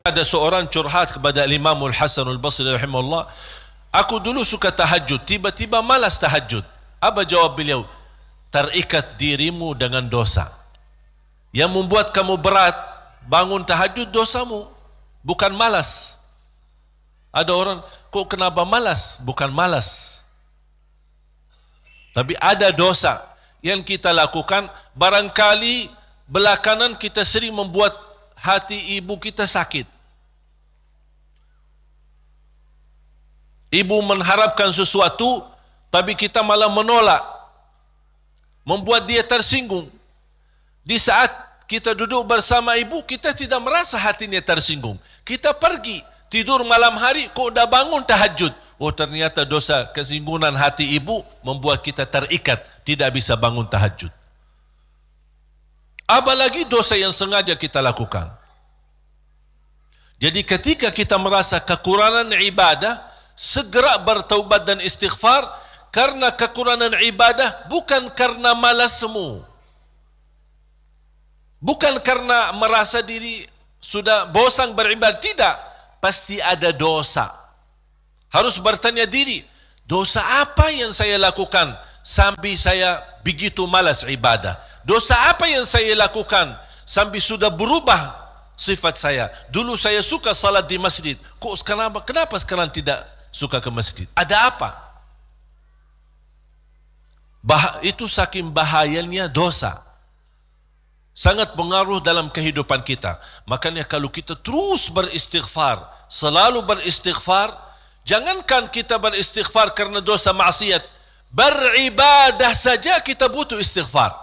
Ada seorang curhat kepada Imamul Hasan al-Basri rahimahullah, aku dulu suka tahajud, tiba-tiba malas tahajud. Apa jawab beliau? Terikat dirimu dengan dosa. Yang membuat kamu berat bangun tahajud dosamu, bukan malas. Ada orang, kok kenapa malas? Bukan malas, tapi ada dosa yang kita lakukan. Barangkali belakangan kita sering membuat hati ibu kita sakit. Ibu mengharapkan sesuatu, tapi kita malah menolak, membuat dia tersinggung. Di saat kita duduk bersama ibu, kita tidak merasa hatinya tersinggung. Kita pergi tidur malam hari, kok udah bangun tahajud. Oh, ternyata dosa kesinggungan hati ibu membuat kita terikat, tidak bisa bangun tahajud. Apalagi dosa yang sengaja kita lakukan. Jadi ketika kita merasa kekurangan ibadah, segera bertaubat dan istighfar, karena kekurangan ibadah bukan karena malasmu, bukan karena merasa diri sudah bosan beribadah, tidak, pasti ada dosa. Harus bertanya diri, dosa apa yang saya lakukan sampai saya begitu malas ibadah? Dosa apa yang saya lakukan sampai sudah berubah sifat saya? Dulu saya suka salat di masjid, kok kenapa sekarang tidak suka ke masjid? Ada apa? Itu saking bahayanya dosa, sangat pengaruh dalam kehidupan kita. Makanya kalau kita terus beristighfar, selalu beristighfar, jangankan kita beristighfar karena dosa maksiat, beribadah saja kita butuh istighfar.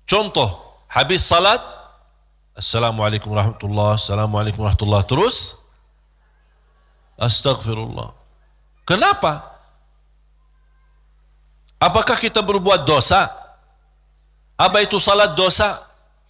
Contoh, habis salat, Assalamualaikum warahmatullahi wabarakatuh, Assalamualaikum warahmatullahi wabarakatuh, terus Astaghfirullah. Kenapa? Apakah kita berbuat dosa? Apa itu salat dosa?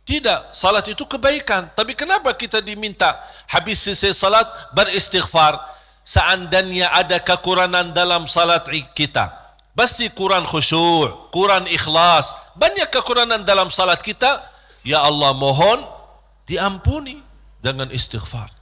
Tidak, salat itu kebaikan. Tapi kenapa kita diminta habis selesai salat beristighfar? Seandainya ada kekurangan dalam salat kita, pasti kurang khusyuk, kurang ikhlas, banyak kekurangan dalam salat kita. Ya Allah, mohon diampuni dengan istighfar.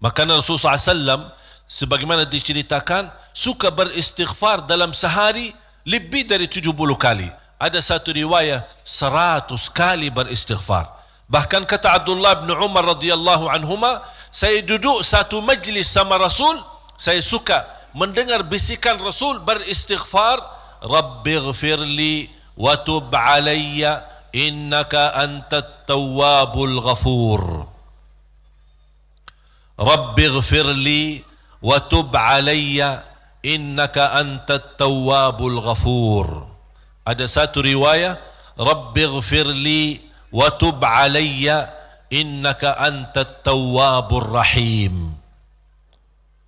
Maka Rasulullah SAW sebagaimana diceritakan suka beristighfar dalam sehari lebih dari 70 kali. Ada satu riwayat 100 kali beristighfar. Bahkan kata Abdullah bin Umar radhiyallahu anhuma, saya duduk satu majlis sama Rasul, saya suka mendengar bisikan Rasul beristighfar, Rabbighfirli wa tub alayya innaka antat tawwabul ghafur. Rabbighfirli wa tub alayya innaka antat tawwabul ghafur. Ada satu riwayat, Rabbighfirli wa tub alayya innaka antat tawwabur rahim.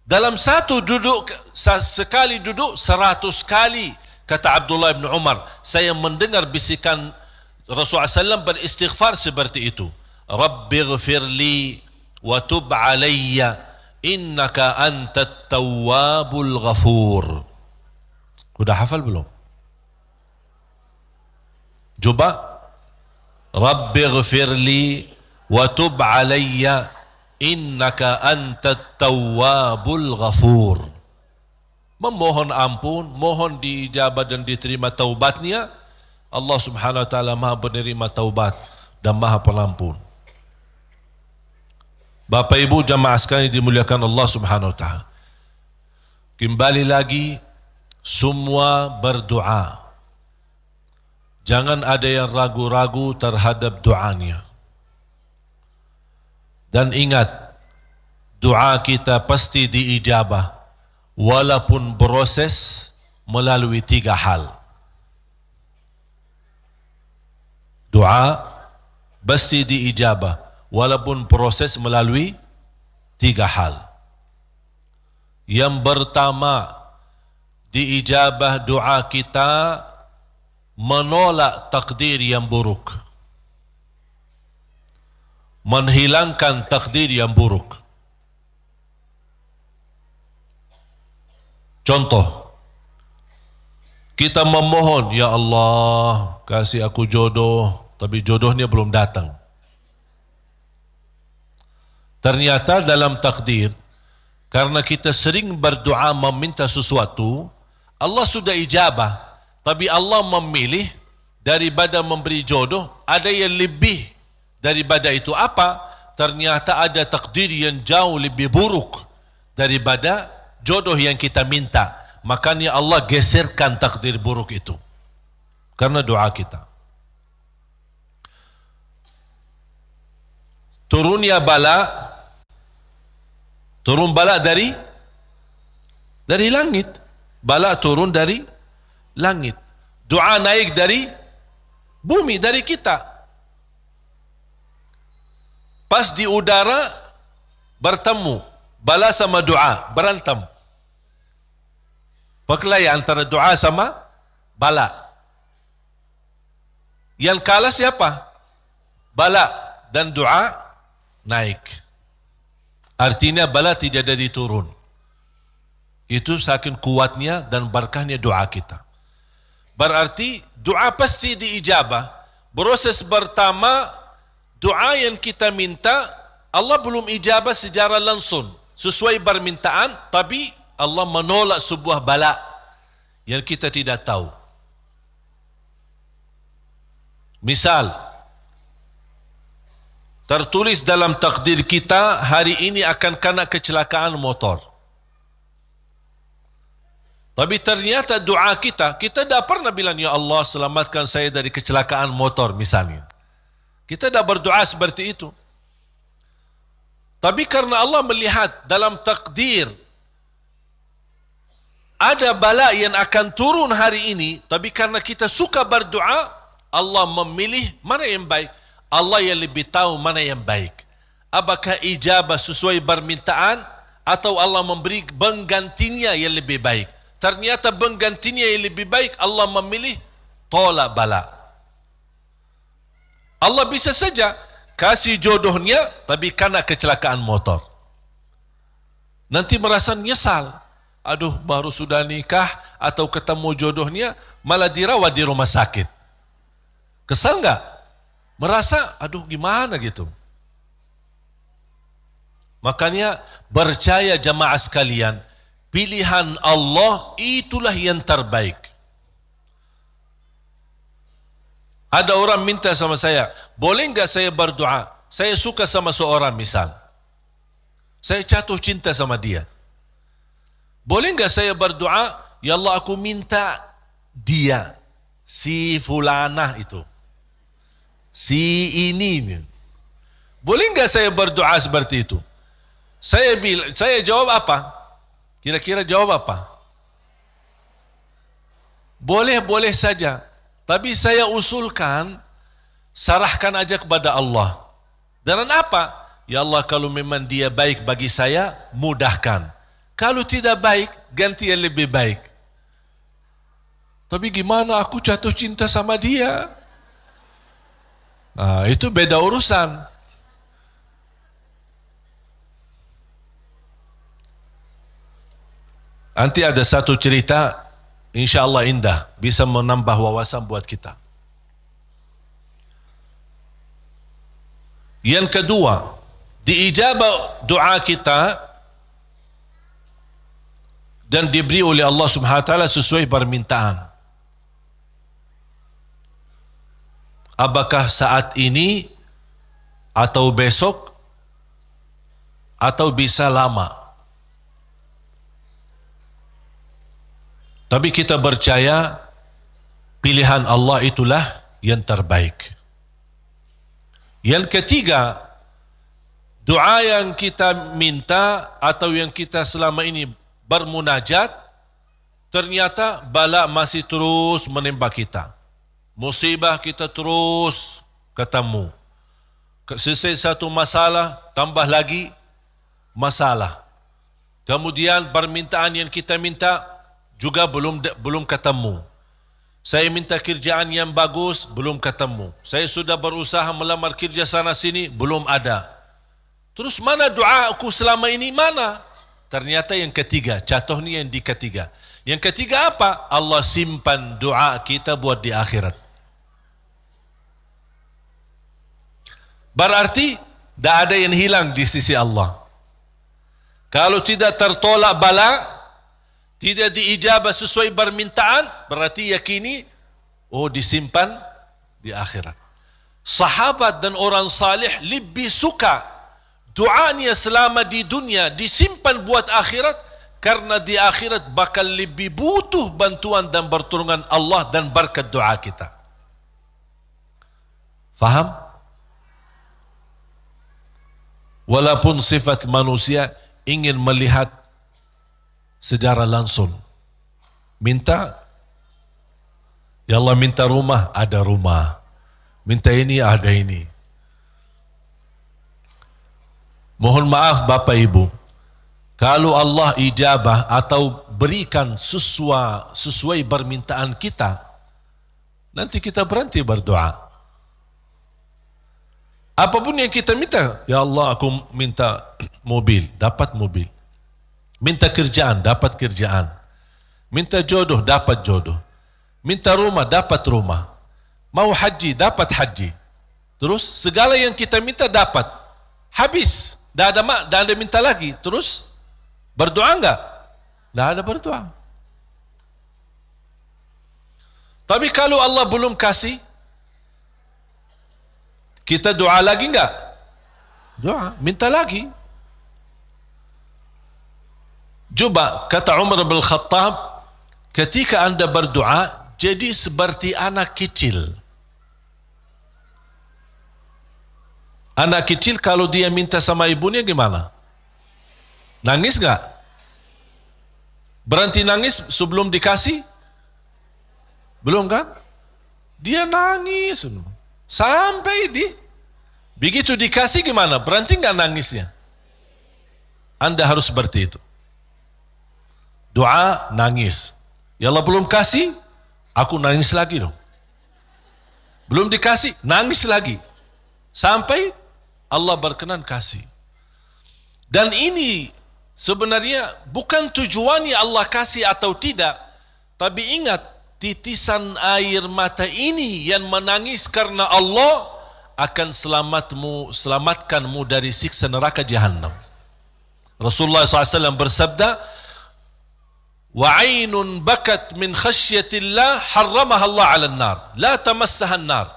Dalam satu duduk, sekali duduk 100 kali, kata Abdullah bin Umar, saya mendengar bisikan Rasulullah SAW beristighfar seperti itu. Rabbighfirli wa tub alayya innaka antat tawwabul ghafur. Sudah hafal belum? Coba. Rabbighfirli wa tub alayya innaka antat tawwabul ghafur. Memohon ampun, mohon diijabah dan diterima taubatnya. Allah Subhanahu wa taala Maha penerima taubat dan Maha pengampun. Bapak Ibu jamaah sekalian dimuliakan Allah Subhanahu wa taala. Kembali lagi, semua berdoa. Jangan ada yang ragu-ragu terhadap doanya. Dan ingat, doa kita pasti diijabah walaupun proses melalui 3 hal. Doa pasti diijabah walaupun proses melalui 3 hal. Yang pertama, diijabah doa kita menolak takdir yang buruk, menghilangkan takdir yang buruk. Contoh, kita memohon, ya Allah kasih aku jodoh, tapi jodohnya belum datang. Ternyata dalam takdir, karena kita sering berdoa meminta sesuatu, Allah sudah ijabah, tapi Allah memilih daripada memberi jodoh, ada yang lebih daripada itu. Apa? Ternyata ada takdir yang jauh lebih buruk daripada jodoh yang kita minta. Makanya Allah geserkan takdir buruk itu karena doa kita. Turunnya bala, turun bala dari langit. Bala turun dari langit. Doa naik dari bumi, dari kita. Pas di udara bertemu, bala sama doa berantem. Perkelahian antara doa sama bala. Yang kalah siapa? Bala, dan doa naik. Artinya bala tidak jadi turun. Itu saking kuatnya dan berkahnya doa kita. Berarti doa pasti diijabah. Proses pertama, doa yang kita minta Allah belum ijabah secara langsung sesuai permintaan, tapi Allah menolak sebuah bala yang kita tidak tahu. Misal, tertulis dalam takdir kita hari ini akan kena kecelakaan motor. Tapi ternyata doa kita tidak pernah bilang, ya Allah selamatkan saya dari kecelakaan motor misalnya. Kita tidak berdoa seperti itu. Tapi karena Allah melihat dalam takdir ada bala yang akan turun hari ini, tapi karena kita suka berdoa, Allah memilih mana yang baik. Allah yang lebih tahu mana yang baik. Apakah ijabah sesuai permintaan atau Allah memberi penggantinya yang lebih baik. Ternyata penggantinya yang lebih baik, Allah memilih tolak bala. Allah bisa saja kasih jodohnya tapi kena kecelakaan motor. Nanti merasa nyesal. Aduh, baru sudah nikah atau ketemu jodohnya malah dirawat di rumah sakit. Kesal enggak? Merasa, aduh gimana gitu. Makanya percaya jamaah sekalian, pilihan Allah itulah yang terbaik. Ada orang minta sama saya, boleh enggak saya berdoa? Saya suka sama seorang misal. Saya jatuh cinta sama dia. Boleh enggak saya berdoa, ya Allah aku minta dia, si fulanah itu, si ini. Boleh enggak saya berdoa seperti itu? Saya jawab apa? Kira-kira jawab apa? Boleh saja. Tapi saya usulkan, serahkan aja kepada Allah. Dan apa? Ya Allah, kalau memang dia baik bagi saya, mudahkan. Kalau tidak baik, ganti yang lebih baik. Tapi gimana aku jatuh cinta sama dia? Nah, itu beda urusan. Nanti ada satu cerita, insya Allah indah, bisa menambah wawasan buat kita. Yang kedua, diijabah doa kita dan diberi oleh Allah Subhanahu wa taala sesuai permintaan. Apakah saat ini atau besok atau bisa lama. Tapi kita percaya pilihan Allah itulah yang terbaik. Yang ketiga, doa yang kita minta atau yang kita selama ini bermunajat, ternyata bala masih terus menimpa kita. Musibah kita terus ketemu. Selesai satu masalah, tambah lagi masalah. Kemudian permintaan yang kita minta juga belum ketemu. Saya minta kerjaan yang bagus, belum ketemu. Saya sudah berusaha melamar kerja sana sini, belum ada. Terus mana doa aku selama ini, mana? Ternyata yang ketiga, jatuhnya yang di ketiga. Yang ketiga apa? Allah simpan doa kita buat di akhirat. Berarti tidak ada yang hilang di sisi Allah. Kalau tidak tertolak bala, tidak diijabah sesuai permintaan, berarti yakini, oh disimpan di akhirat. Sahabat dan orang salih lebih suka doanya selama di dunia disimpan buat akhirat, karena di akhirat bakal lebih butuh bantuan dan pertolongan Allah dan berkat doa kita. Faham? Walaupun sifat manusia ingin melihat secara langsung, minta, ya Allah minta rumah, ada rumah, minta ini, ada ini. Mohon maaf Bapak Ibu, kalau Allah ijabah atau berikan sesuai permintaan kita, nanti kita berhenti berdoa. Apapun yang kita minta, ya Allah aku minta mobil, dapat mobil. Minta kerjaan, dapat kerjaan. Minta jodoh, dapat jodoh. Minta rumah, dapat rumah. Mau haji, dapat haji. Terus segala yang kita minta dapat. Habis, dah ada minta lagi. Terus berdoa enggak? Dah ada berdoa. Tapi kalau Allah belum kasih, kita doa lagi enggak? Doa, minta lagi. Coba kata Umar bin Khattab, ketika anda berdoa jadi seperti anak kecil. Anak kecil kalau dia minta sama ibunya gimana? Nangis enggak? Berhenti nangis sebelum dikasih? Belum kan? Dia nangis sampai begitu dikasih gimana? Berhenti enggak nangisnya? Anda harus seperti itu. Doa, nangis. Ya Allah belum kasih, aku nangis lagi dong. Belum dikasih, nangis lagi. Sampai Allah berkenan kasih. Dan ini sebenarnya bukan tujuannya Allah kasih atau tidak, tapi ingat, titisan air mata ini yang menangis karena Allah akan selamatkanmu dari siksa neraka Jahannam. Rasulullah SAW bersabda, وَعَيْنٌ بَكَتْ مِنْ خَشْيَةِ اللَّهِ حَرَّمَهَا اللَّهُ عَلَى النَّارِ لَا تَمَسَّهَا النَّارِ.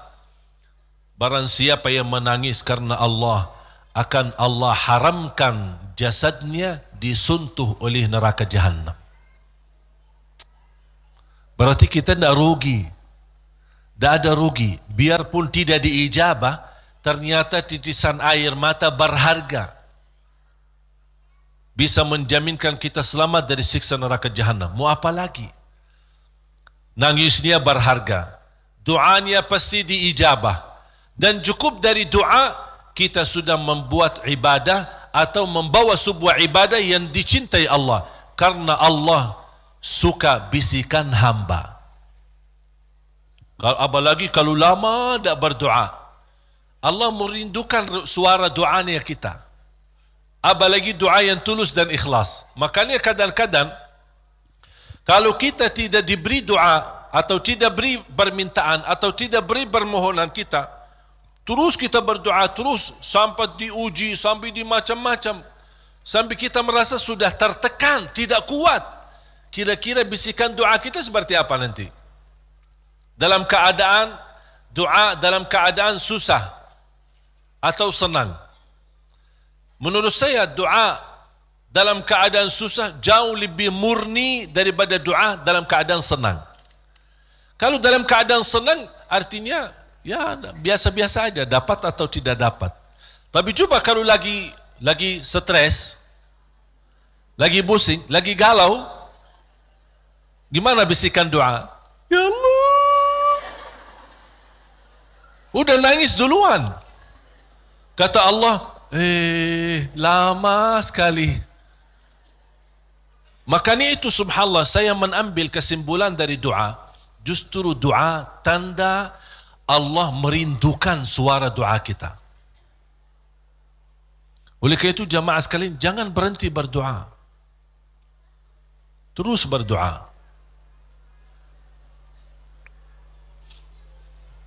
Barang siapa yang menangis karena Allah, akan Allah haramkan jasadnya disuntuh oleh neraka Jahannam. Berarti kita tidak rugi. Tidak ada rugi. Biarpun tidak diijabah, ternyata titisan air mata berharga. Bisa menjaminkan kita selamat dari siksa neraka Jahannam. Mau apa lagi? Nangisnya berharga. Doanya pasti diijabah. Dan cukup dari doa, kita sudah membuat ibadah atau membawa sebuah ibadah yang dicintai Allah. Karena Allah suka bisikan hamba. Apalagi kalau lama tidak berdoa, Allah merindukan suara doanya kita. Apalagi doa yang tulus dan ikhlas. Makanya kadang-kadang kalau kita tidak diberi doa atau tidak beri permintaan atau tidak beri permohonan kita, terus kita berdoa terus sampai diuji, sampai di macam-macam, sampai kita merasa sudah tertekan, tidak kuat. Kira-kira bisikan doa kita seperti apa nanti? Dalam keadaan doa, dalam keadaan susah atau senang? Menurut saya doa dalam keadaan susah jauh lebih murni daripada doa dalam keadaan senang. Kalau dalam keadaan senang artinya ya biasa-biasa aja, dapat atau tidak dapat. Tapi coba kalau lagi stres, lagi pusing, lagi galau, gimana bisikan doa? Ya Allah, udah nangis duluan. Kata Allah, lama sekali. Makanya itu subhanallah, saya mengambil kesimpulan dari doa, justru doa tanda Allah merindukan suara doa kita. Oleh karena itu jamaah sekalian, jangan berhenti berdoa. Terus berdoa.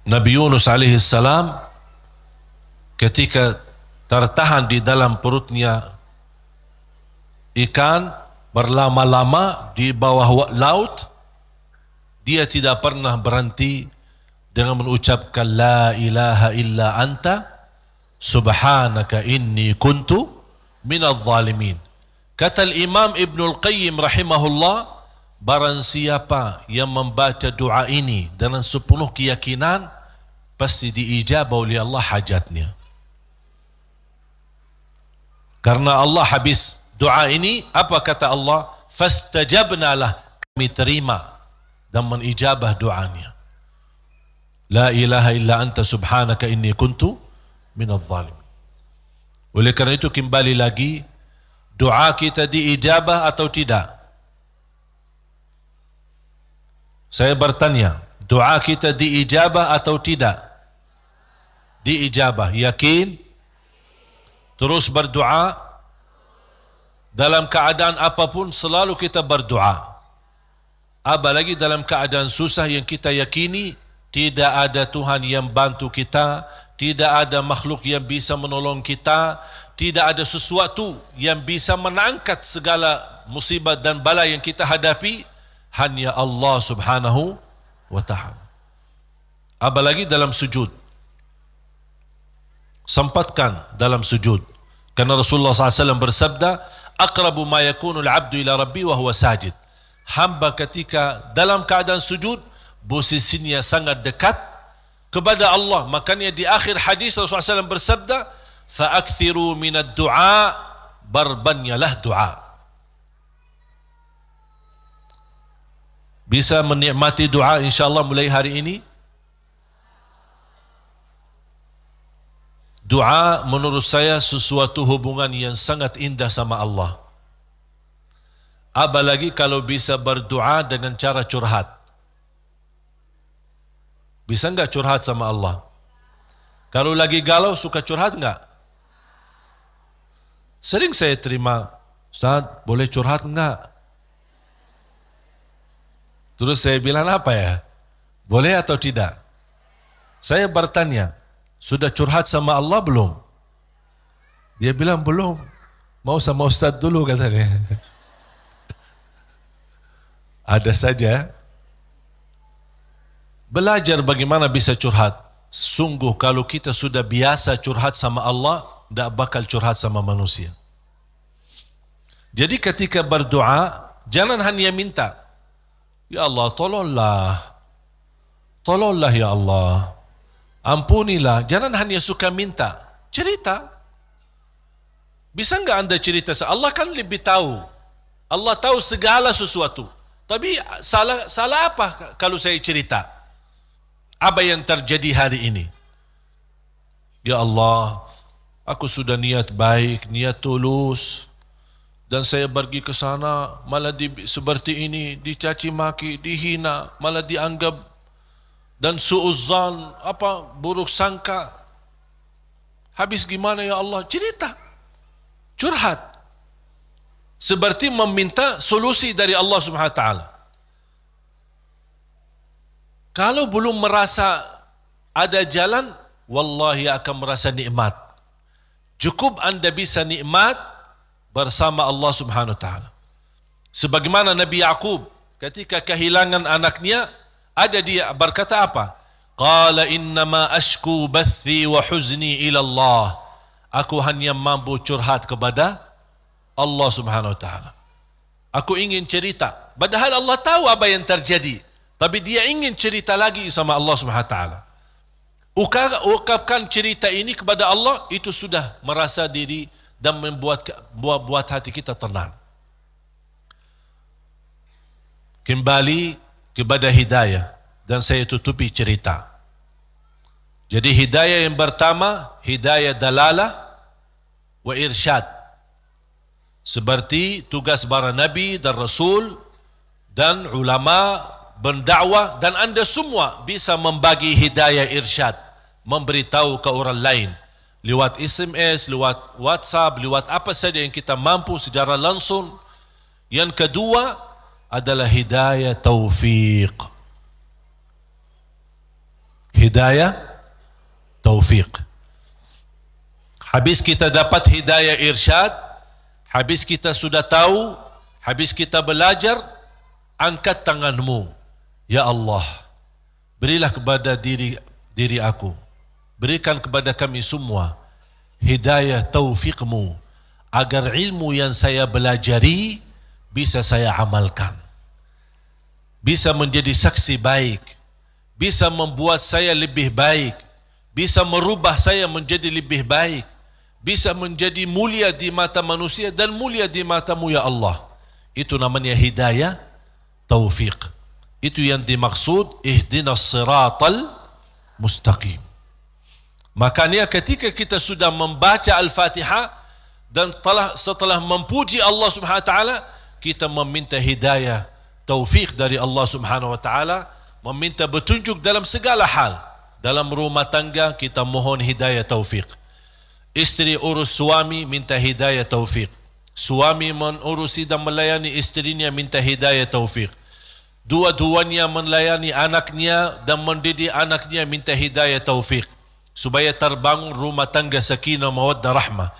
Nabi Yunus alaihi salam ketika tertahan di dalam perutnya ikan berlama-lama di bawah laut, dia tidak pernah berhenti dengan mengucapkan la ilaha illa anta subhanaka inni kuntu minadh zalimin. Kata Imam Ibnul Qayyim rahimahullah, barang siapa yang membaca doa ini dengan sepenuh keyakinan, pasti diijabah oleh Allah hajatnya. Karena Allah habis doa ini, apa kata Allah? Fastajabna lah, kami terima dan menijabah doanya. La ilaha illa anta subhanaka inni kuntu minadh zalimin. Oleh kerana itu kembali lagi, doa kita diijabah atau tidak? Saya bertanya, doa kita diijabah atau tidak? Diijabah. Yakin? Terus berdoa. Dalam keadaan apapun selalu kita berdoa. Apalagi dalam keadaan susah yang kita yakini tidak ada Tuhan yang bantu kita, tidak ada makhluk yang bisa menolong kita, tidak ada sesuatu yang bisa mengangkat segala musibah dan bala yang kita hadapi, hanya Allah subhanahu wa ta'ala. Apalagi dalam sujud, sempatkan dalam sujud. Karena Rasulullah SAW bersabda, aqrabu ma yakunu al-'abdu ila rabbi wa huwa sajid. Hamba ketika dalam keadaan sujud, posisinya sangat dekat kepada Allah. Makanya di akhir hadis Rasulullah SAW bersabda, fa'akthiru minad du'a, barbanyalah doa. Bisa menikmati doa insyaAllah mulai hari ini. Doa menurut saya sesuatu hubungan yang sangat indah sama Allah. Apalagi kalau bisa berdoa dengan cara curhat. Bisa enggak curhat sama Allah? Kalau lagi galau suka curhat enggak? Sering saya terima, Ustaz, boleh curhat enggak? Terus saya bilang apa ya? Boleh atau tidak? Saya bertanya, sudah curhat sama Allah belum? Dia bilang belum. Mau sama Ustaz dulu katanya. Ada saja. Belajar bagaimana bisa curhat. Sungguh kalau kita sudah biasa curhat sama Allah, tidak bakal curhat sama manusia. Jadi ketika berdoa, jangan hanya minta, ya Allah tolonglah, tolonglah ya Allah, ampunilah. Jangan hanya suka minta, cerita. Bisa enggak anda cerita? Allah kan lebih tahu. Allah tahu segala sesuatu. Tapi salah apa kalau saya cerita? Apa yang terjadi hari ini? Ya Allah, aku sudah niat baik, niat tulus, dan saya pergi ke sana malah seperti ini, dicaci maki, dihina, malah dianggap, dan su'uzzan, buruk sangka. Habis gimana ya Allah? Cerita, curhat, seperti meminta solusi dari Allah Subhanahu wa taala. Kalau belum merasa ada jalan, wallahi akan merasa nikmat. Cukup anda bisa nikmat bersama Allah Subhanahu wa taala. Sebagaimana Nabi Yaqub ketika kehilangan anaknya, ada dia berkata apa? Qala innama ashku bathi wa huzni ila Allah. Aku hanya mampu curhat kepada Allah Subhanahu wa taala. Aku ingin cerita. Padahal Allah tahu apa yang terjadi, tapi dia ingin cerita lagi sama Allah Subhanahu wa taala. Ungkapkan cerita ini kepada Allah, itu sudah merasa diri dan membuat hati kita tenang. Kembali kepada hidayah, dan saya tutupi cerita. Jadi hidayah yang pertama, hidayah dalalah wa irsyad. Seperti tugas para nabi dan rasul dan ulama berdakwah, dan anda semua bisa membagi hidayah irsyad, memberitahu ke orang lain lewat SMS, lewat WhatsApp, lewat apa saja yang kita mampu secara langsung. Yang kedua adalah hidayah taufiq. Hidayah taufiq. Habis kita dapat hidayah irsyad, habis kita sudah tahu, habis kita belajar, angkat tanganmu. Ya Allah, berilah kepada diri aku, berikan kepada kami semua hidayah taufiqmu, agar ilmu yang saya belajari bisa saya amalkan, bisa menjadi saksi baik, bisa membuat saya lebih baik, bisa merubah saya menjadi lebih baik, bisa menjadi mulia di mata manusia dan mulia di matamu ya Allah. Itu namanya hidayah taufiq. Itu yang dimaksud ihdinas siratal mustaqim. Makanya ketika kita sudah membaca Al-Fatihah dan setelah memuji Allah Subhanahu wa taala, kita meminta hidayah taufik dari Allah Subhanahu wa taala, meminta petunjuk dalam segala hal. Dalam rumah tangga kita mohon hidayah taufik. Isteri urus suami, minta hidayah taufik. Suami menurusi dan melayani isterinya, minta hidayah taufik. Dua-duanya melayani anaknya dan mendidik anaknya, minta hidayah taufik, supaya terbangun rumah tangga sakinah mawaddah rahmah.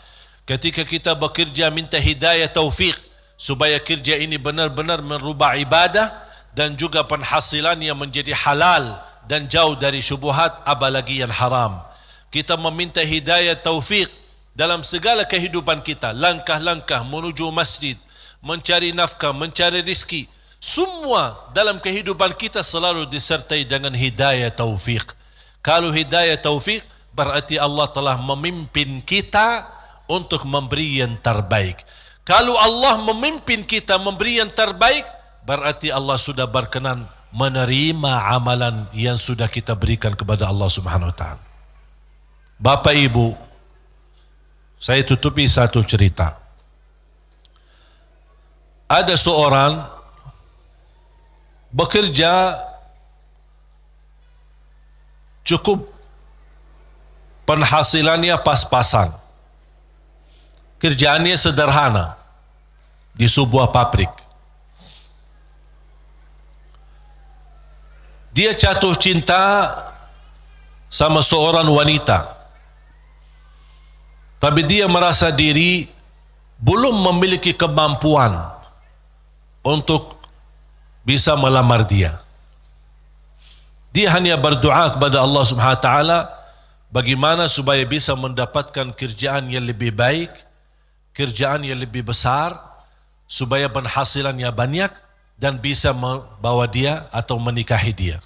Ketika kita bekerja, minta hidayah taufik, supaya kerja ini benar-benar merubah ibadah dan juga penghasilannya menjadi halal dan jauh dari syubhat, apalagi yang haram. Kita meminta hidayah taufik dalam segala kehidupan kita, langkah-langkah menuju masjid, mencari nafkah, mencari rizki, semua dalam kehidupan kita selalu disertai dengan hidayah taufik. Kalau hidayah taufik, berarti Allah telah memimpin kita untuk memberi yang terbaik. Kalau Allah memimpin kita memberi yang terbaik, berarti Allah sudah berkenan menerima amalan yang sudah kita berikan kepada Allah Subhanahu wa taala. Bapak Ibu, saya tutupi satu cerita. Ada seorang bekerja cukup, penghasilannya pas-pasan, kerjaannya sederhana di sebuah pabrik. Dia jatuh cinta sama seorang wanita, tapi dia merasa diri belum memiliki kemampuan untuk bisa melamar dia. Dia hanya berdoa kepada Allah Subhanahu wa taala bagaimana supaya bisa mendapatkan kerjaan yang lebih baik, kerjaan yang lebih besar, supaya penghasilannya banyak dan bisa membawa dia atau menikahi dia.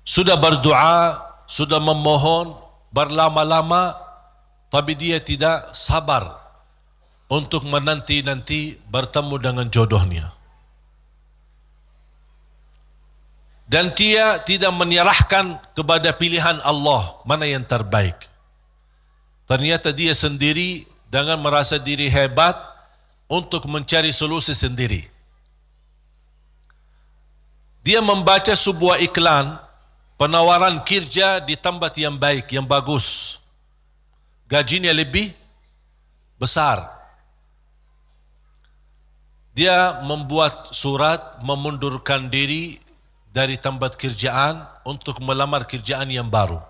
Sudah berdoa, sudah memohon berlama-lama, tapi dia tidak sabar untuk menanti-nanti bertemu dengan jodohnya. Dan dia tidak menyerahkan kepada pilihan Allah mana yang terbaik. Ternyata dia sendiri dengan merasa diri hebat untuk mencari solusi sendiri. Dia membaca sebuah iklan penawaran kerja di tempat yang baik, yang bagus, gajinya lebih besar. Dia membuat surat memundurkan diri dari tempat kerjaan untuk melamar kerjaan yang baru.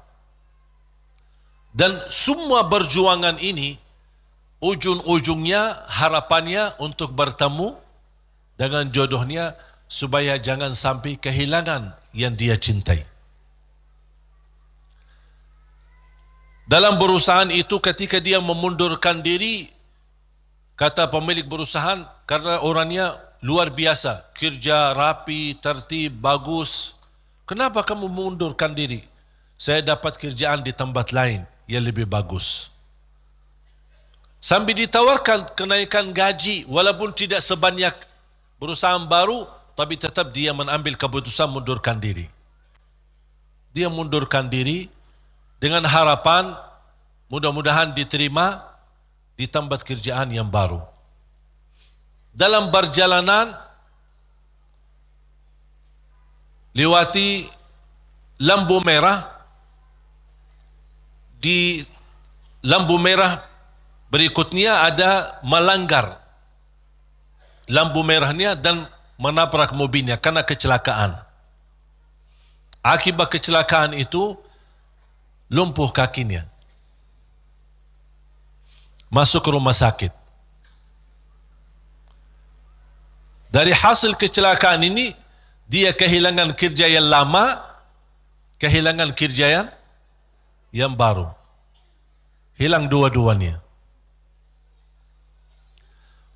Dan semua perjuangan ini ujung-ujungnya harapannya untuk bertemu dengan jodohnya supaya jangan sampai kehilangan yang dia cintai. Dalam perusahaan itu ketika dia memundurkan diri, kata pemilik perusahaan, karena orangnya luar biasa, kerja rapi, tertib, bagus. Kenapa kamu mengundurkan diri? Saya dapat kerjaan di tempat lain yang lebih bagus. Sambil ditawarkan kenaikan gaji, walaupun tidak sebanyak perusahaan baru, tapi tetap dia mengambil keputusan mundurkan diri. Dia mundurkan diri dengan harapan mudah-mudahan diterima di tempat kerjaan yang baru. Dalam perjalanan lewati lampu merah, di lampu merah berikutnya ada melanggar lampu merahnya dan menabrak mobilnya karena kecelakaan. Akibat kecelakaan itu lumpuh kakinya. Masuk ke rumah sakit. Dari hasil kecelakaan ini, dia kehilangan kerja yang lama, kehilangan kerja yang baru. Hilang dua-duanya.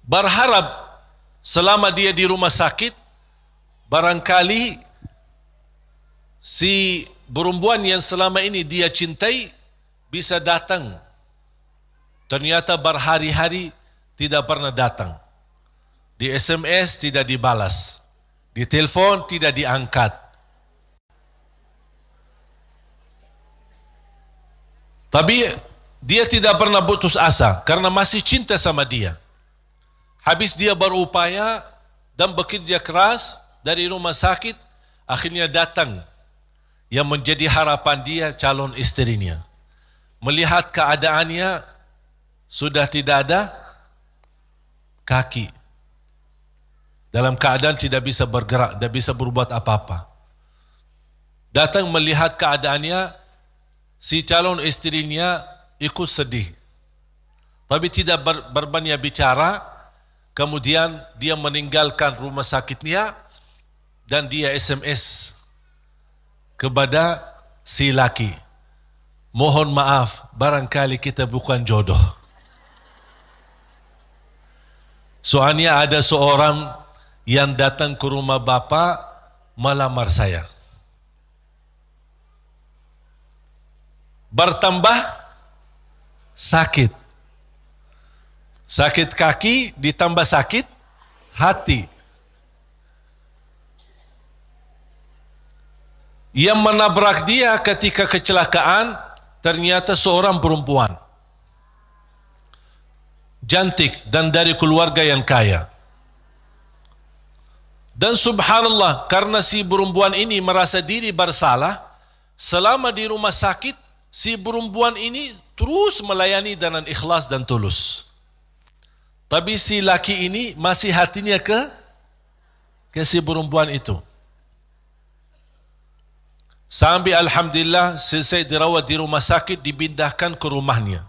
Berharap selama dia di rumah sakit, barangkali si perempuan yang selama ini dia cintai bisa datang. Ternyata berhari-hari tidak pernah datang. Di SMS tidak dibalas. Di telepon tidak diangkat. Tapi dia tidak pernah putus asa karena masih cinta sama dia. Habis dia berupaya dan bekerja keras dari rumah sakit, akhirnya datang yang menjadi harapan dia, calon istrinya. Melihat keadaannya sudah tidak ada kaki. Dalam keadaan tidak bisa bergerak, tidak bisa berbuat apa-apa. Datang melihat keadaannya, si calon istrinya ikut sedih. Tapi tidak berbanyak bicara. Kemudian dia meninggalkan rumah sakitnya dan dia SMS kepada si laki. Mohon maaf, barangkali kita bukan jodoh. Soalnya ada seorang yang datang ke rumah bapa melamar saya. Bertambah sakit. Sakit kaki ditambah sakit hati. Yang menabrak dia ketika kecelakaan ternyata seorang perempuan. Cantik dan dari keluarga yang kaya. Dan subhanallah, karena si perempuan ini merasa diri bersalah, selama di rumah sakit, si perempuan ini terus melayani dengan ikhlas dan tulus. Tapi si laki ini masih hatinya ke si perempuan itu. Sampai alhamdulillah selesai dirawat di rumah sakit, dipindahkan ke rumahnya.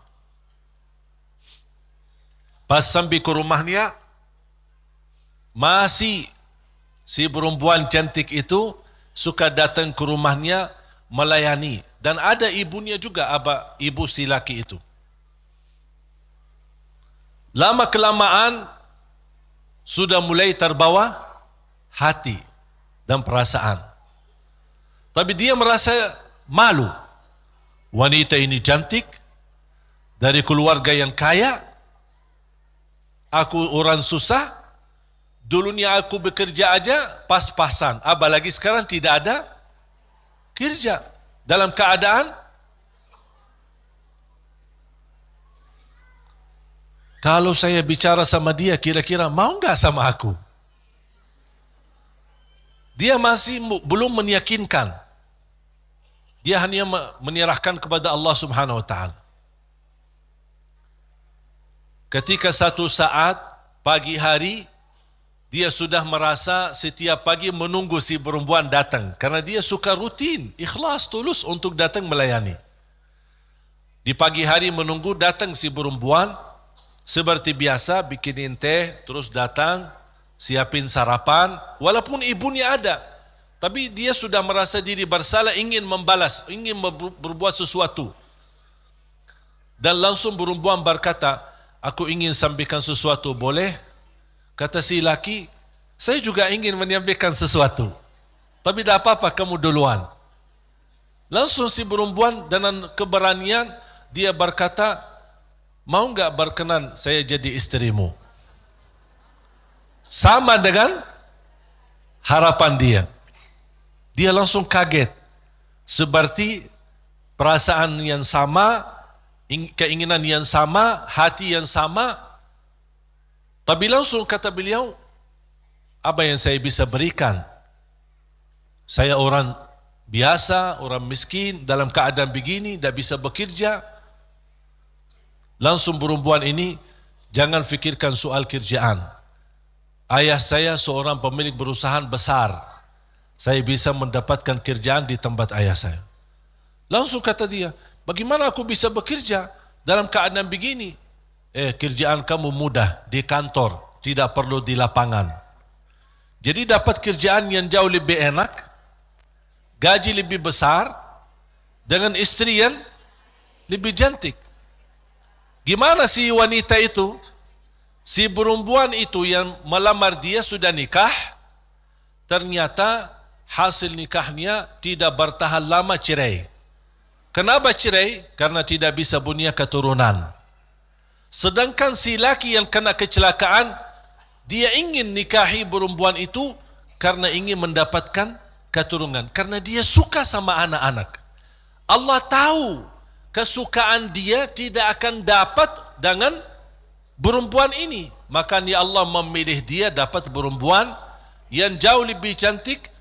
Pas sampai ke rumahnya, masih si perempuan cantik itu suka datang ke rumahnya melayani. Dan ada ibunya juga, ibu si laki itu. Lama kelamaan sudah mulai terbawa hati dan perasaan. Tapi dia merasa malu. Wanita ini cantik, dari keluarga yang kaya, aku orang susah, dulunya aku bekerja aja pas-pasan, apalagi sekarang tidak ada kerja. Dalam keadaan kalau saya bicara sama dia, kira-kira mau enggak sama aku? Dia masih belum meyakinkan. Dia hanya menyerahkan kepada Allah Subhanahu wa taala. Ketika satu saat pagi hari, dia sudah merasa setiap pagi menunggu si perempuan datang karena dia suka rutin, ikhlas, tulus untuk datang melayani. Di pagi hari menunggu datang si perempuan, seperti biasa bikinin teh, terus datang, siapin sarapan, walaupun ibunya ada. Tapi dia sudah merasa diri bersalah, ingin membalas, ingin berbuat sesuatu. Dan langsung perempuan berkata, aku ingin sampaikan sesuatu, boleh? Kata si laki, saya juga ingin menyampaikan sesuatu. Tapi tidak apa-apa, kamu duluan. Langsung si perempuan dengan keberanian, dia berkata, mau enggak berkenan saya jadi istrimu? Sama dengan harapan dia. Dia langsung kaget. Seperti perasaan yang sama, keinginan yang sama, hati yang sama. Tapi langsung kata beliau, apa yang saya bisa berikan? Saya orang biasa, orang miskin, dalam keadaan begini, tidak bisa bekerja. Langsung perempuan ini, jangan fikirkan soal kerjaan. Ayah saya seorang pemilik perusahaan besar. Saya bisa mendapatkan kerjaan di tempat ayah saya. Langsung kata dia, Bagaimana aku bisa bekerja dalam keadaan begini? Kerjaan kamu mudah di kantor, tidak perlu di lapangan. Jadi dapat kerjaan yang jauh lebih enak, gaji lebih besar, dengan istri yang lebih cantik. Gimana si wanita itu, si perempuan itu yang melamar dia sudah nikah, ternyata hasil nikahnya tidak bertahan lama, cerai. Kenapa cerai? Karena tidak bisa punya keturunan. Sedangkan si laki yang kena kecelakaan, dia ingin nikahi perempuan itu karena ingin mendapatkan keturunan, karena dia suka sama anak-anak. Allah tahu kesukaan dia tidak akan dapat dengan perempuan ini, makanya Allah memilih dia dapat perempuan yang jauh lebih cantik,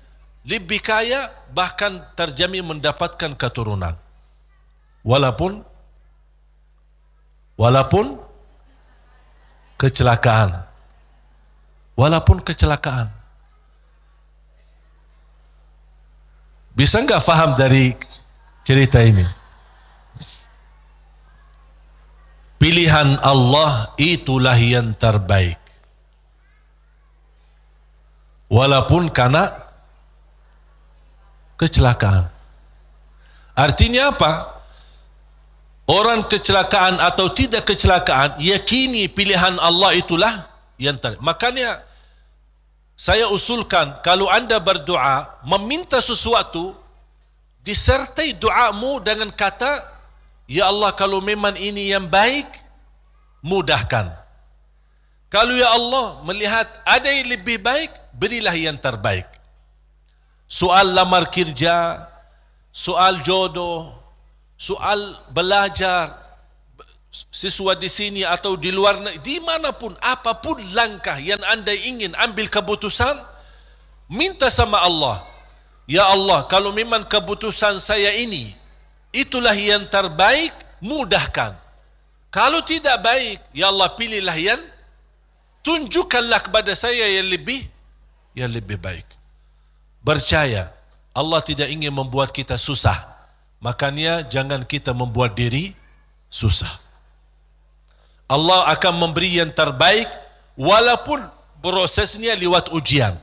lebih kaya, bahkan terjamin mendapatkan keturunan. Walaupun kecelakaan. Walaupun kecelakaan. Bisa enggak faham dari cerita ini? Pilihan Allah itulah yang terbaik. Walaupun karena kecelakaan. Artinya apa? Orang kecelakaan atau tidak kecelakaan, yakini pilihan Allah itulah yang terbaik. Makanya saya usulkan, kalau anda berdoa meminta sesuatu, disertai doamu dengan kata, ya Allah, kalau memang ini yang baik, mudahkan. Kalau ya Allah melihat ada yang lebih baik, berilah yang terbaik. Soal lamar kerja, soal jodoh, soal belajar, siswa di sini atau di luar negeri, dimanapun, apapun langkah yang anda ingin ambil keputusan, minta sama Allah, ya Allah, kalau memang keputusan saya ini itulah yang terbaik, mudahkan. Kalau tidak baik, ya Allah, pilihlah yang, tunjukkanlah kepada saya yang lebih baik. Percaya, Allah tidak ingin membuat kita susah, makanya jangan kita membuat diri susah. Allah akan memberi yang terbaik walaupun prosesnya lewat ujian.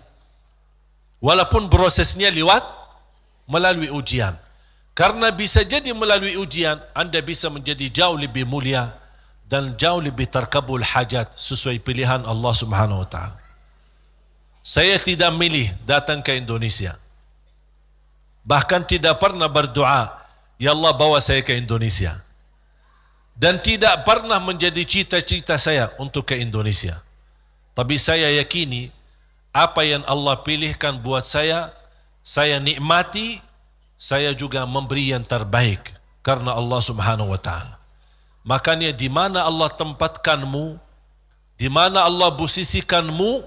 Walaupun prosesnya melalui ujian. Karena bisa jadi melalui ujian anda bisa menjadi jauh lebih mulia dan jauh lebih terkabul hajat sesuai pilihan Allah Subhanahu wa taala. Saya tidak milih datang ke Indonesia. Bahkan tidak pernah berdoa, ya Allah bawa saya ke Indonesia. Dan tidak pernah menjadi cita-cita saya untuk ke Indonesia. Tapi saya yakini apa yang Allah pilihkan buat saya nikmati, saya juga memberi yang terbaik karena Allah Subhanahu wa taala. Makanya di mana Allah tempatkanmu, di mana Allah posisikanmu,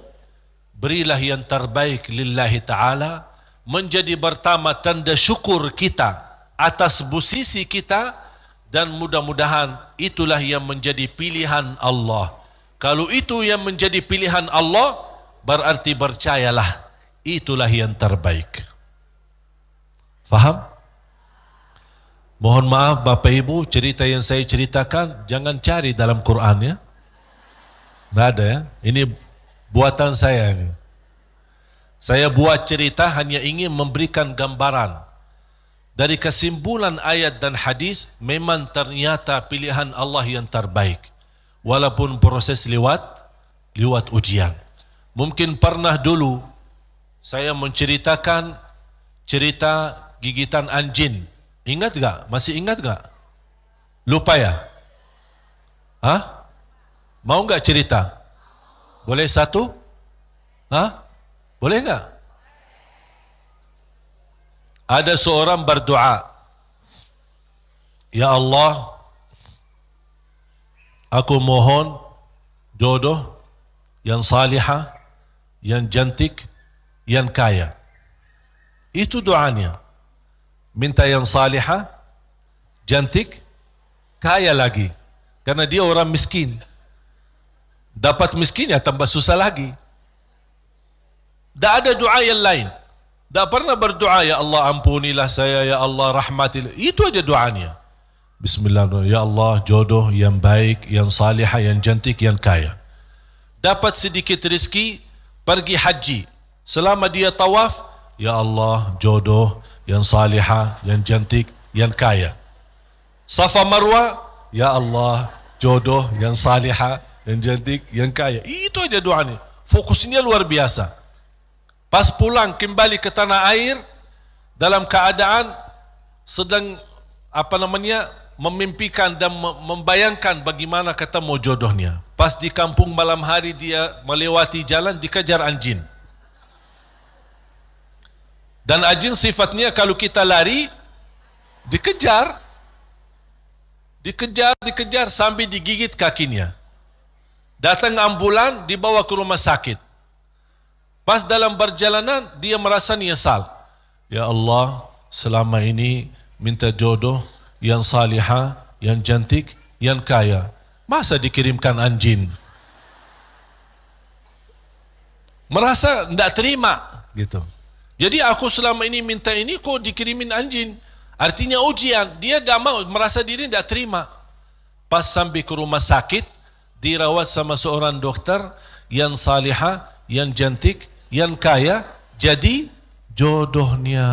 berilah yang terbaik lillahi taala, menjadi pertama tanda syukur kita atas posisi kita, dan mudah-mudahan itulah yang menjadi pilihan Allah. Kalau itu yang menjadi pilihan Allah, berarti percayalah itulah yang terbaik. Faham? Mohon maaf Bapak Ibu, cerita yang saya ceritakan jangan cari dalam Quran ya. Tidak ada ya. Ini buatan saya ini. Saya buat cerita hanya ingin memberikan gambaran. Dari kesimpulan ayat dan hadis, memang ternyata pilihan Allah yang terbaik. Walaupun proses lewat ujian. Mungkin pernah dulu saya menceritakan cerita gigitan anjing. Ingat gak? Masih ingat gak? Lupa ya? Hah? Mau gak cerita? Boleh satu? Hah? Boleh gak? Ada seorang berdoa, ya Allah, aku mohon jodoh yang salihah, yang cantik, yang kaya. Itu doanya. Minta yang salihah, cantik, kaya lagi. Karena dia orang miskin. Dapat miskin ya tambah susah lagi. Tak ada doa yang lain. Tak pernah berdoa, ya Allah ampunilah saya, ya Allah rahmatilah. Itu aja doanya. Bismillahirrahmanirrahim. Ya Allah, jodoh yang baik, yang salihah, yang cantik, yang kaya. Dapat sedikit rezeki, pergi haji. Selama dia tawaf, ya Allah, jodoh yang salihah, yang cantik, yang kaya. Safa Marwa, ya Allah, jodoh yang salihah, yang cantik, yang kaya. Itu aja doanya. Fokusnya luar biasa. Pas pulang kembali ke tanah air, dalam keadaan sedang memimpikan dan membayangkan bagaimana ketemu jodohnya. Pas di kampung malam hari dia melewati jalan, dikejar anjing. Dan anjing sifatnya kalau kita lari, dikejar sampai digigit kakinya. Datang ambulan, dibawa ke rumah sakit. Pas dalam perjalanan, dia merasa nyesal. Ya Allah, selama ini minta jodoh yang salihah, yang cantik, yang kaya. Masa dikirimkan anjing? Merasa tidak terima gitu. Jadi aku selama ini minta ini, kok dikirimin anjing? Artinya ujian. Dia tidak mau, merasa diri tidak terima. Pas sampai ke rumah sakit, dirawat sama seorang dokter yang salihah, yang cantik, yang kaya, jadi jodohnya.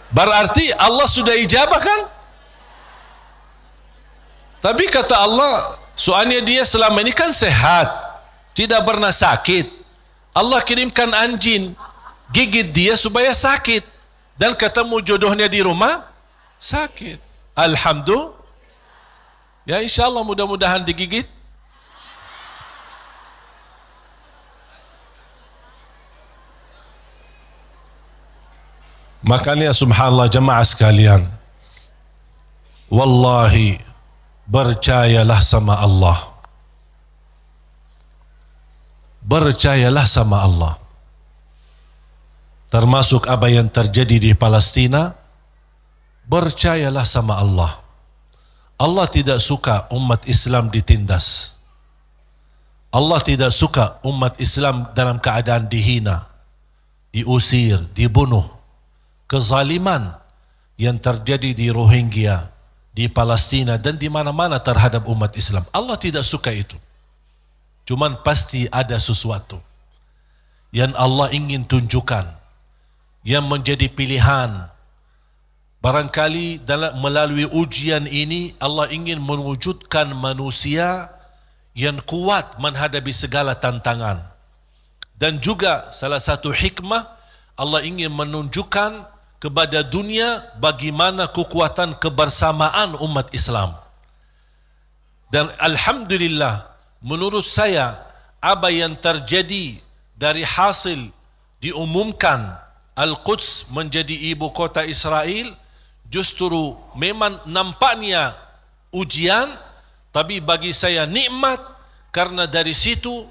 Berarti Allah sudah ijabah kan? Tapi kata Allah, soalnya dia selama ini kan sehat, tidak pernah sakit. Allah kirimkan anjing, gigit dia supaya sakit. Dan ketemu jodohnya di rumah, sakit. Alhamdulillah. Ya insyaAllah mudah-mudahan digigit. Makanya subhanallah jemaah sekalian, wallahi percayalah sama Allah. Percayalah sama Allah. Termasuk apa yang terjadi di Palestina, percayalah sama Allah. Allah tidak suka umat Islam ditindas. Allah tidak suka umat Islam dalam keadaan dihina, diusir, dibunuh. Kezaliman yang terjadi di Rohingya, di Palestina dan di mana-mana terhadap umat Islam. Allah tidak suka itu. Cuman pasti ada sesuatu yang Allah ingin tunjukkan, yang menjadi pilihan. Barangkali melalui ujian ini Allah ingin mewujudkan manusia yang kuat menghadapi segala tantangan. Dan juga salah satu hikmah, Allah ingin menunjukkan kepada dunia bagaimana kekuatan kebersamaan umat Islam. Dan alhamdulillah, menurut saya apa yang terjadi dari hasil diumumkan Al-Quds menjadi ibu kota Israel, justru memang nampaknya ujian, tapi bagi saya nikmat, karena dari situ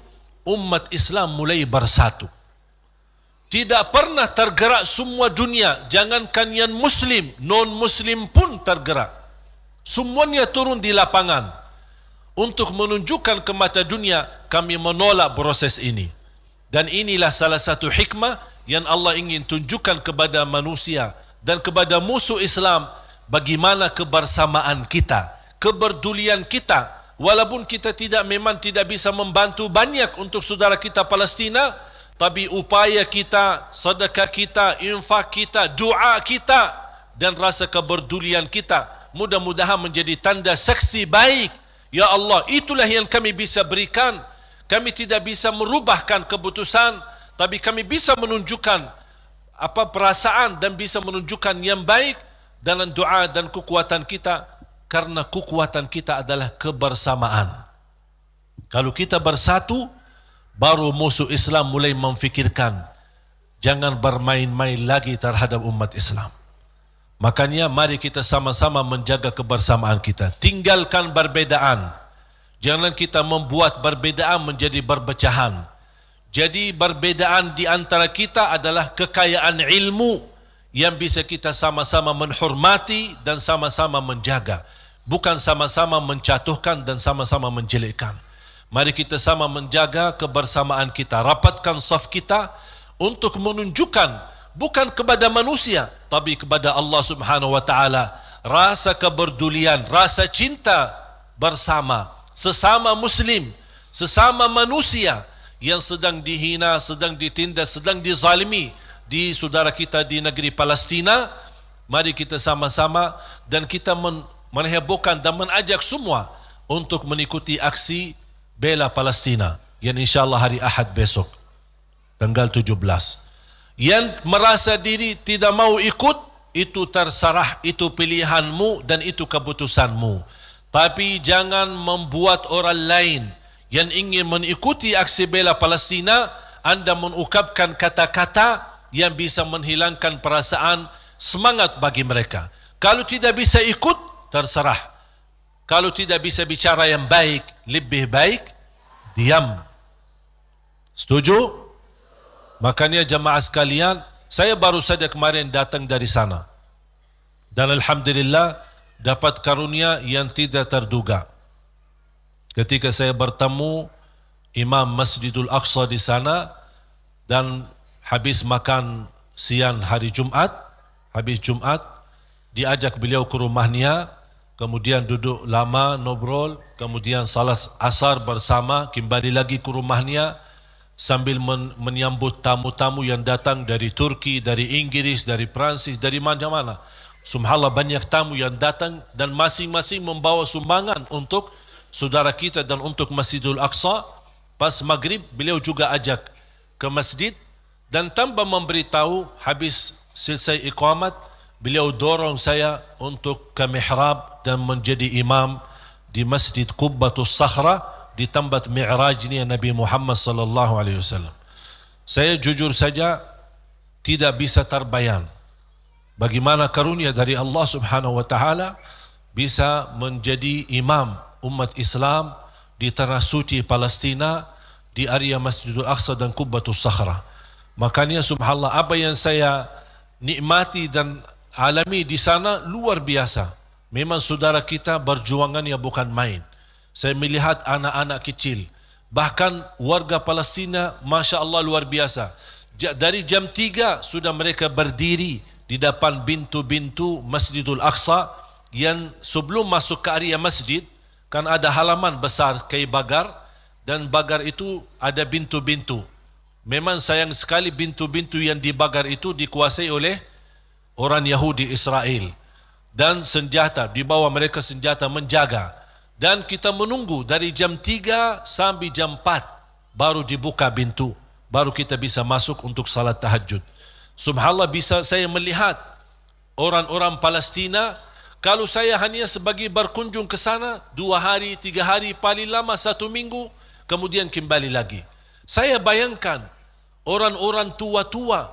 umat Islam mulai bersatu. Tidak pernah tergerak semua dunia, jangankan yang muslim, non-muslim pun tergerak. Semuanya turun di lapangan untuk menunjukkan ke mata dunia, kami menolak proses ini. Dan inilah salah satu hikmah yang Allah ingin tunjukkan kepada manusia dan kepada musuh Islam, bagaimana kebersamaan kita, kepedulian kita. Walaupun kita memang tidak bisa membantu banyak untuk saudara kita Palestina, tapi upaya kita, sedekah kita, infak kita, doa kita dan rasa kepedulian kita mudah-mudahan menjadi tanda saksi baik. Ya Allah, itulah yang kami bisa berikan. Kami tidak bisa merubahkan keputusan, tapi kami bisa menunjukkan perasaan dan bisa menunjukkan yang baik dalam doa dan kekuatan kita, karena kekuatan kita adalah kebersamaan. Kalau kita bersatu, baru musuh Islam mulai memfikirkan jangan bermain-main lagi terhadap umat Islam. Makanya mari kita sama-sama menjaga kebersamaan kita. Tinggalkan perbedaan. Jangan kita membuat perbedaan menjadi perpecahan. Jadi perbedaan di antara kita adalah kekayaan ilmu yang bisa kita sama-sama menghormati dan sama-sama menjaga. Bukan sama-sama menjatuhkan dan sama-sama menjelekkan. Mari kita sama menjaga kebersamaan kita. Rapatkan saf kita untuk menunjukkan bukan kepada manusia tapi kepada Allah Subhanahu wa taala rasa kepedulian, rasa cinta bersama sesama muslim, sesama manusia yang sedang dihina, sedang ditindas, sedang dizalimi di saudara kita di negeri Palestina. Mari kita sama-sama dan kita menghebohkan dan mengajak semua untuk mengikuti aksi bela Palestina yang insyaAllah hari Ahad besok tanggal 17. Yang merasa diri tidak mau ikut, itu terserah, itu pilihanmu dan itu keputusanmu. Tapi jangan membuat orang lain yang ingin mengikuti aksi bela Palestina, anda mengungkapkan kata-kata yang bisa menghilangkan perasaan semangat bagi mereka. Kalau tidak bisa ikut, terserah. Kalau tidak bisa bicara yang baik, lebih baik diam. Setuju? Makanya jemaah sekalian, saya baru saja kemarin datang dari sana. Dan alhamdulillah dapat karunia yang tidak terduga. Ketika saya bertemu Imam Masjidul Aqsa di sana dan habis makan siang hari Jumat, habis Jumat diajak beliau ke rumahnya, kemudian duduk lama ngobrol, kemudian salat asar bersama, kembali lagi ke rumahnya sambil menyambut tamu-tamu yang datang dari Turki, dari Inggris, dari Perancis, dari mana-mana. Subhanallah, banyak tamu yang datang dan masing-masing membawa sumbangan untuk saudara kita dan untuk Masjidul Aqsa. Pas maghrib beliau juga ajak ke masjid dan tanpa memberitahu, habis selesai iqamat beliau dorong saya untuk ke mihrab dan menjadi imam di Masjid Qubbatus Sakhra di tempat mi'rajnya Nabi Muhammad sallallahu alaihi wasallam. Saya jujur saja tidak bisa terbayang bagaimana karunia dari Allah Subhanahu wa taala bisa menjadi imam umat Islam di tanah suci Palestina, di area Masjidul Aqsa dan Qubbatus Sakhra. Makanya subhanallah, apa yang saya nikmati dan alami di sana luar biasa. Memang saudara kita berjuangannya bukan main. Saya melihat anak-anak kecil, bahkan warga Palestina, Masya Allah luar biasa. Dari jam 3 sudah mereka berdiri di depan pintu-pintu Masjidul Aqsa yang sebelum masuk ke area masjid, kan ada halaman besar kayak bagar, dan bagar itu ada pintu-pintu. Memang sayang sekali pintu-pintu yang di bagar itu dikuasai oleh orang Yahudi Israel. Dan senjata, di bawah mereka senjata menjaga. Dan kita menunggu dari jam 3 sampai jam 4 baru dibuka pintu, baru kita bisa masuk untuk salat tahajud. Subhanallah, bisa saya melihat orang-orang Palestina, kalau saya hanya sebagai berkunjung ke sana 2 hari, 3 hari, paling lama 1 minggu, kemudian kembali lagi. Saya bayangkan orang-orang tua-tua,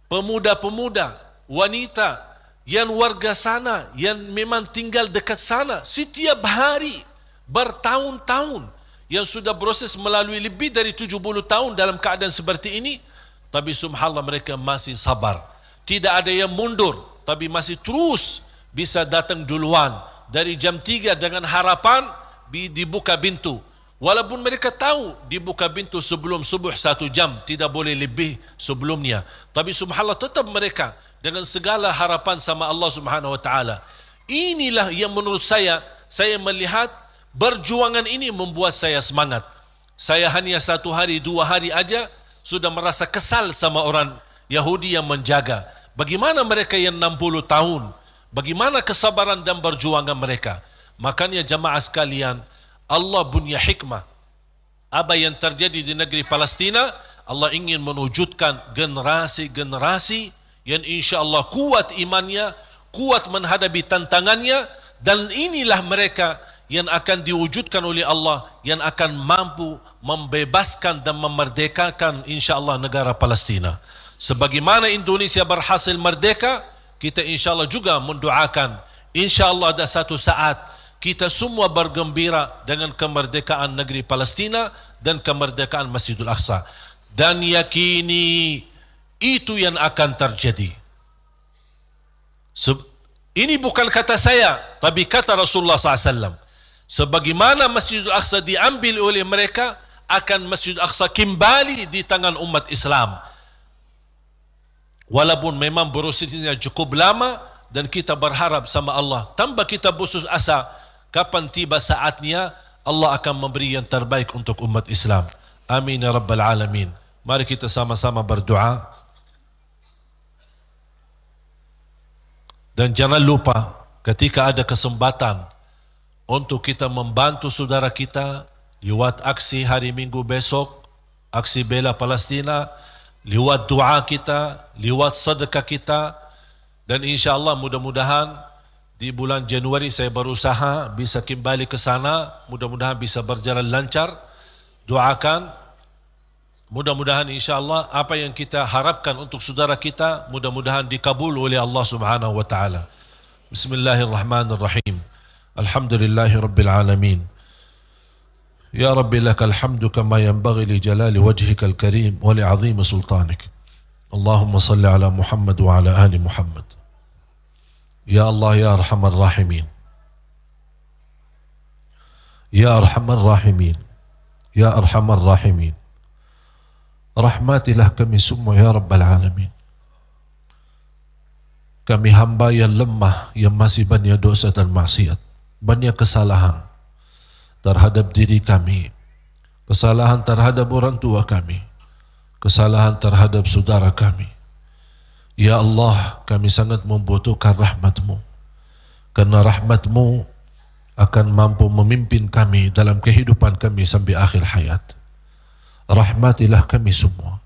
pemuda-pemuda, wanita yang warga sana, yang memang tinggal dekat sana setiap hari bertahun-tahun, yang sudah proses melalui lebih dari 70 tahun dalam keadaan seperti ini, tapi subhanallah mereka masih sabar. Tidak ada yang mundur, tapi masih terus bisa datang duluan dari jam 3 dengan harapan dibuka pintu. Walaupun mereka tahu dibuka pintu sebelum subuh 1 jam, tidak boleh lebih sebelumnya, tapi subhanallah tetap mereka dengan segala harapan sama Allah Subhanahu wa taala. Inilah yang menurut saya melihat perjuangan ini membuat saya semangat. Saya hanya 1 hari 2 hari aja sudah merasa kesal sama orang Yahudi yang menjaga. Bagaimana mereka yang 60 tahun? Bagaimana kesabaran dan perjuangan mereka? Makanya jamaah sekalian, Allah punya hikmah. Apa yang terjadi di negeri Palestina, Allah ingin mewujudkan generasi-generasi yang insya-Allah kuat imannya, kuat menghadapi tantangannya, dan inilah mereka yang akan diwujudkan oleh Allah, yang akan mampu membebaskan dan memerdekakan insya-Allah negara Palestina. Sebagaimana Indonesia berhasil merdeka, kita insya-Allah juga mendoakan insya-Allah ada satu saat kita semua bergembira dengan kemerdekaan negeri Palestina dan kemerdekaan Masjidul Aqsa, dan yakini itu yang akan terjadi. Ini bukan kata saya, tapi kata Rasulullah SAW. Sebagaimana Masjidul Aqsa diambil oleh mereka, akan Masjidul Aqsa kembali di tangan umat Islam. walaupun memang prosesnya cukup lama, dan kita berharap sama Allah, tanpa kita putus asa, kapan tiba saatnya Allah akan memberi yang terbaik untuk umat Islam. Amin ya rabbal alamin. Mari kita sama-sama berdoa. Dan jangan lupa, ketika ada kesempatan untuk kita membantu saudara kita lewat aksi hari Minggu besok, aksi bela Palestina, lewat doa kita, lewat sedekah kita, dan insyaAllah mudah-mudahan di bulan Januari saya berusaha bisa kembali ke sana, mudah-mudahan bisa berjalan lancar. Doakan, mudah-mudahan insyaAllah apa yang kita harapkan untuk saudara kita mudah-mudahan dikabul oleh Allah Subhanahu wa taala. Bismillahirrahmanirrahim. Alhamdulillahi rabbil alamin. Ya Rabbi lakal hamdu kama yanbaghi li jalali wajhikal karim wa li 'azimi sultanik. Allahumma salli ala Muhammad wa ala ali Muhammad. Ya Allah ya arhamar rahimin. Ya arhamar rahimin. Ya arhamar rahimin. Rahmatilah kami semua ya Rabbal alamin. Kami hamba yang lemah, yang masih banyak dosa dan maksiat, banyak kesalahan terhadap diri kami, kesalahan terhadap orang tua kami, kesalahan terhadap saudara kami. Ya Allah, kami sangat membutuhkan rahmat-Mu, karena rahmat-Mu akan mampu memimpin kami dalam kehidupan kami sampai akhir hayat. Rahmatilah kami semua,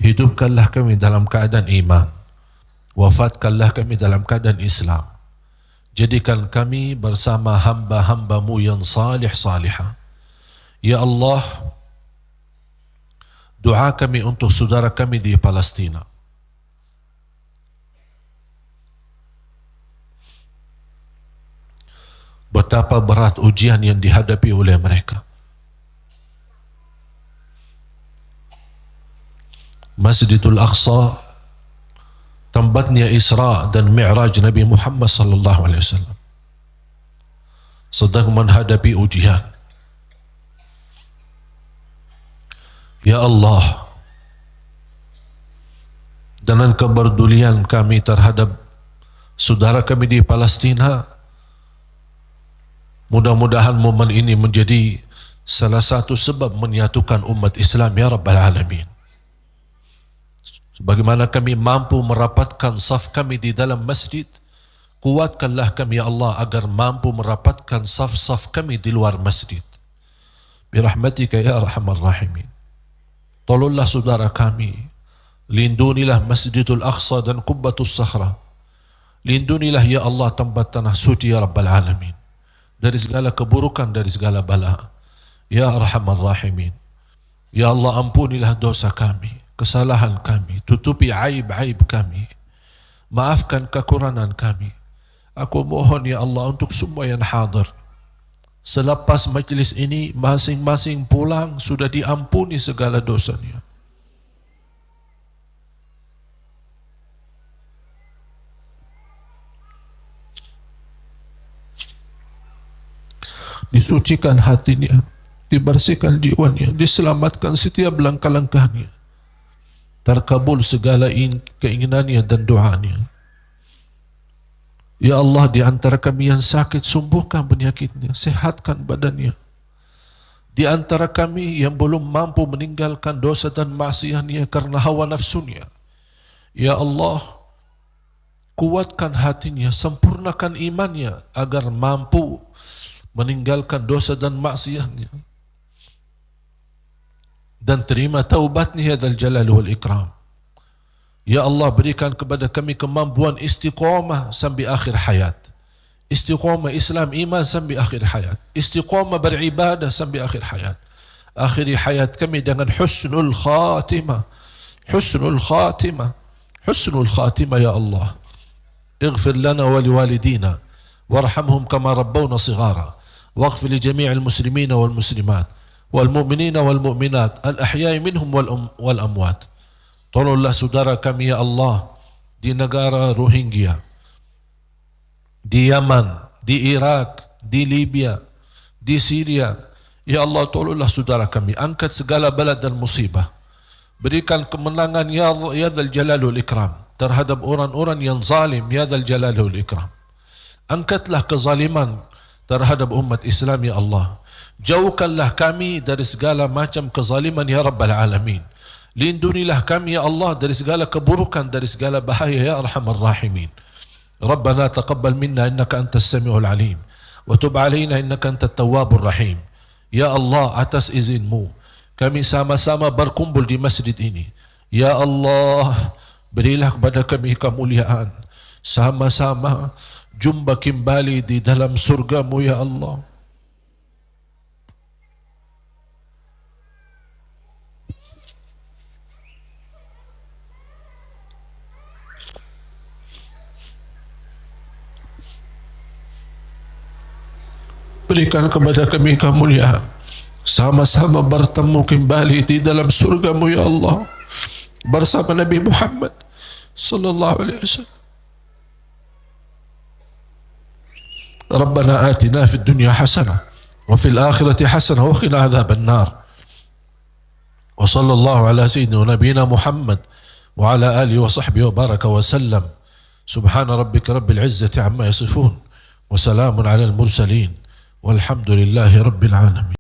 hidupkanlah kami dalam keadaan iman, wafatkanlah kami dalam keadaan Islam. Jadikan kami bersama hamba-hamba-Mu yang salih-salihah. Ya Allah, doa kami untuk saudara kami di Palestina. Betapa berat ujian yang dihadapi oleh mereka. Masjidul Aqsa, tempatnya Isra dan Mi'raj Nabi Muhammad sallallahu alaihi wasallam, sedang menghadapi ujian. Ya Allah, dengan kepedulian kami terhadap saudara kami di Palestina, mudah-mudahan momen ini menjadi salah satu sebab menyatukan umat Islam ya Rabbal Alamin. Bagaimana kami mampu merapatkan saf kami di dalam masjid, kuatkanlah kami ya Allah agar mampu merapatkan saf-saf kami di luar masjid. Birahmatika ya arhamar rahimin. Tolonglah saudara kami, lindunilah Masjidul Aqsa dan Qubbatus Sakhra. Lindunilah ya Allah tempat tanah suci ya Rabbal Alamin dari segala keburukan, dari segala bala. Ya arhamar rahimin. Ya Allah, ampunilah dosa kami, kesalahan kami, tutupi aib-aib kami, maafkan kekurangan kami. Aku mohon ya Allah untuk semua yang hadir, selepas majlis ini masing-masing pulang sudah diampuni segala dosanya. Disucikan hatinya, dibersihkan jiwanya, diselamatkan setiap langkah-langkahnya, terkabul segala keinginannya dan doanya. Ya Allah, di antara kami yang sakit, sembuhkan penyakitnya, sehatkan badannya. Di antara kami yang belum mampu meninggalkan dosa dan maksiatnya karena hawa nafsunya, ya Allah, kuatkan hatinya, sempurnakan imannya agar mampu meninggalkan dosa dan maksiatnya, dan terima taubatnya ya Dzal Jalali wal Ikram. Ya Allah, berikan kepada kami kemampuan istiqamah sampai akhir hayat, istiqamah Islam iman sampai akhir hayat, istiqamah beribadah sampai akhir hayat. Akhiri hayat kami dengan husnul khatimah, husnul khatimah, husnul khatimah ya Allah. اغفر لنا ولوالدينا وارحمهم كما ربونا صغارا واغفر لجميع المسلمين والمسلمات والمؤمنين والمؤمنات الأحياء منهم والأموات. Tolonglah saudara kami ya Allah di negara Rohingya, di Yaman, di Irak, di Libya, di Syria. Ya Allah, tolonglah saudara kami, angkat segala bala dan musibah. Berikan kemenangan ya Dzal Jalali wal Ikram terhadap orang-orang yang zalim ya Dzal Jalali wal Ikram. Angkatlah kezaliman terhadap umat Islam ya Allah. Jauhkanlah kami dari segala macam kezaliman ya Rabbal Alamin. Lindungilah kami ya Allah dari segala keburukan, dari segala bahaya ya Arhamar Rahimin. Rabbana taqabbal minna innaka antas samiul alim wa tub alaina innaka antat tawwabur rahim. Ya Allah, atas izinmu kami sama-sama berkumpul di masjid ini. Ya Allah, berilah kepada kami kemuliaan, sama-sama jumpa kembali di dalam surgamu ya Allah. Berikan kepada kami kemuliaan, sama-sama bertemu kembali di dalam surgamu ya Allah bersama Nabi Muhammad sallallahu alaihi wasallam. Rabbana atina fid dunya hasanah wa fil akhirati hasanah wa qina adzaban nar. Wa sallallahu ala sayyidina nabiyina Muhammad wa ala alihi wa sahbihi wa baraka wa sallam. Subhana rabbika rabbil izzati amma yasifun wa salamun ala al mursalin. والحمد لله رب العالمين.